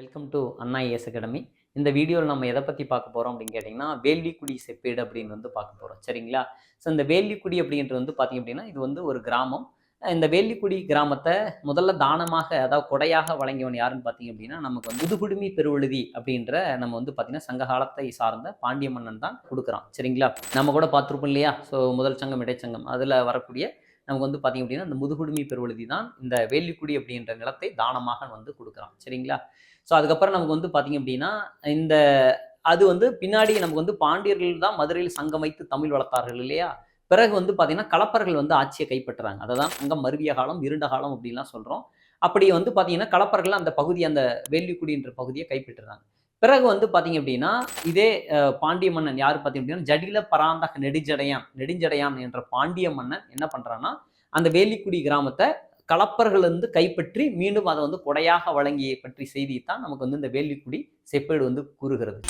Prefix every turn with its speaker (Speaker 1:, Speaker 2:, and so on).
Speaker 1: Welcome to Anna IAS academy. இந்த வீடியோவில் நம்ம எதை பற்றி பார்க்க போகிறோம் அப்படின்னு கேட்டிங்கன்னா, வேள்விக்குடி செப்பேடு அப்படின்னு பார்க்க போகிறோம். சரிங்களா? ஸோ இந்த வேள்விக்குடி அப்படின்றது பார்த்தீங்க அப்படின்னா, இது ஒரு கிராமம். இந்த வேள்விக்குடி கிராமத்தை முதல்ல தானமாக, அதாவது கொடையாக வழங்கியவன் யாருன்னு பார்த்தீங்க அப்படின்னா, நமக்கு முதுகுடுமி பெருவழுதி அப்படின்ற நம்ம பார்த்தீங்கன்னா சங்க காலத்தை சார்ந்த பாண்டிய மன்னன் தான் கொடுக்குறான். சரிங்களா? நம்ம கூட பார்த்துருப்போம் இல்லையா? ஸோ முதல் சங்கம், இடைச்சங்கம் அதில் வரக்கூடிய நமக்கு பார்த்தீங்க அப்படின்னா, இந்த முதுகுடுமி பெருவழுதி தான் இந்த வேள்விக்குடி அப்படின்ற நிலத்தை தானமாக கொடுக்குறான். சரிங்களா? ஸோ அதுக்கப்புறம் நமக்கு பார்த்தீங்க அப்படின்னா, இந்த அது பின்னாடி நமக்கு பாண்டியர்கள் தான் மதுரையில் சங்கம் வைத்து தமிழ் வளர்த்தார்கள் இல்லையா? பிறகு பார்த்தீங்கன்னா, களப்பர்கள் ஆட்சியை கைப்பற்றுறாங்க. அதை தான் சங்கம் மருவிய காலம், இருண்ட காலம் அப்படின்லாம் சொல்றோம். அப்படி பார்த்தீங்கன்னா, களப்பர்கள் அந்த பகுதி, அந்த வேள்விக்குடின்ற பகுதியை கைப்பற்றுறாங்க. பிறகு பார்த்தீங்க அப்படின்னா, இதே பாண்டிய மன்னன் யார் பார்த்தீங்க அப்படின்னா, ஜடில பராந்தக நெடுஞ்சடையான் என்ற பாண்டிய மன்னன் என்ன பண்றான்னா, அந்த வேள்விக்குடி கிராமத்தை களப்பர்கள் கைப்பற்றி மீண்டும் அதை கொடையாக வழங்கிய பற்றி செய்தி தான் நமக்கு இந்த வேள்விக்குடி செப்பேடு கூறுகிறது.